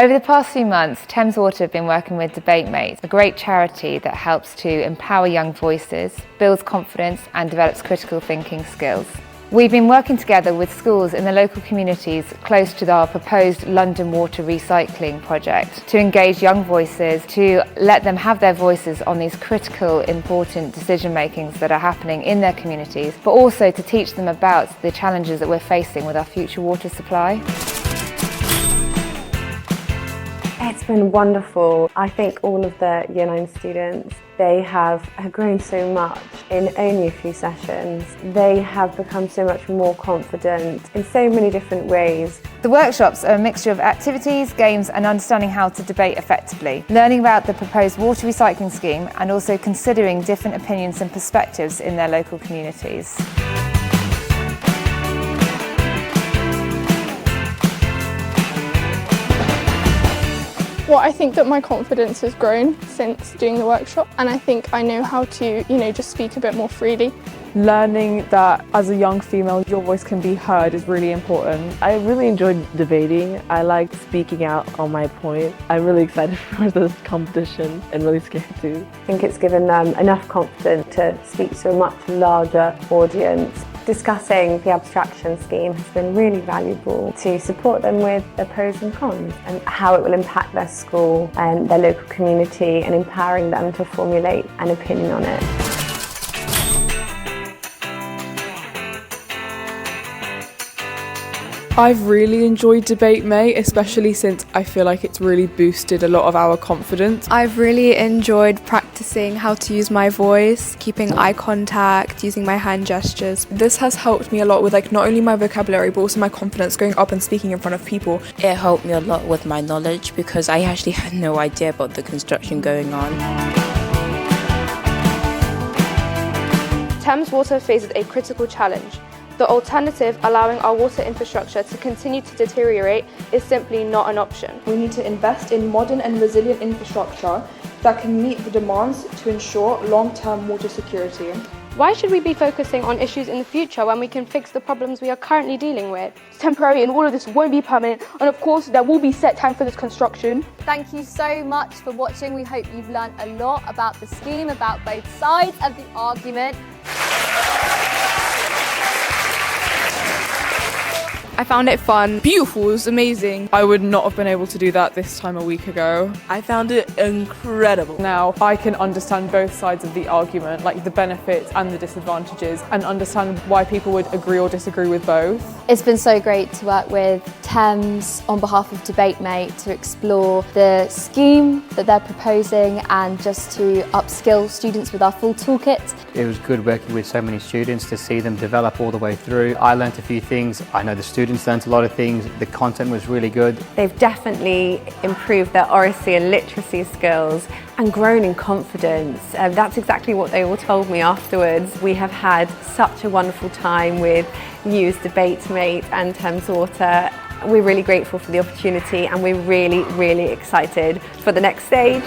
Over the past few months, Thames Water have been working with DebateMate, a great charity that helps to empower young voices, builds confidence and develops critical thinking skills. We've been working together with schools in the local communities close to our proposed London water recycling project to engage young voices, to let them have their voices on these critical, important decision makings that are happening in their communities, but also to teach them about the challenges that we're facing with our future water supply. It's been wonderful. I think all of the Year 9 students, they have grown so much in only a few sessions. They have become so much more confident in so many different ways. The workshops are a mixture of activities, games and understanding how to debate effectively, learning about the proposed water recycling scheme and also considering different opinions and perspectives in their local communities. Well, I think that my confidence has grown since doing the workshop, and I think I know how to, just speak a bit more freely. Learning that as a young female, your voice can be heard is really important. I really enjoyed debating. I liked speaking out on my point. I'm really excited for this competition and really scared too. I think it's given them enough confidence to speak to a much larger audience. Discussing the abstraction scheme has been really valuable to support them with the pros and cons and how it will impact their school and their local community and empowering them to formulate an opinion on it. I've really enjoyed DebateMate, especially since I feel like it's really boosted a lot of our confidence. I've really enjoyed practicing how to use my voice, keeping eye contact, using my hand gestures. This has helped me a lot with not only my vocabulary but also my confidence going up and speaking in front of people. It helped me a lot with my knowledge because I actually had no idea about the construction going on. Thames Water faces a critical challenge. The alternative, allowing our water infrastructure to continue to deteriorate, is simply not an option. We need to invest in modern and resilient infrastructure that can meet the demands to ensure long-term water security. Why should we be focusing on issues in the future when we can fix the problems we are currently dealing with? It's temporary and all of this won't be permanent, and of course there will be set time for this construction. Thank you so much for watching. We hope you've learned a lot about the scheme, about both sides of the argument. I found it fun. Beautiful, it was amazing. I would not have been able to do that this time a week ago. I found it incredible. Now I can understand both sides of the argument, like the benefits and the disadvantages, and understand why people would agree or disagree with both. It's been so great to work with Thames on behalf of DebateMate to explore the scheme that they're proposing and just to upskill students with our full toolkit. It was good working with so many students to see them develop all the way through. I learnt a few things. I know the students learnt a lot of things. The content was really good. They've definitely improved their oracy and literacy skills and grown in confidence. That's exactly what they all told me afterwards. We have had such a wonderful time with you as DebateMate and Thames Water. We're really grateful for the opportunity and we're really, really excited for the next stage.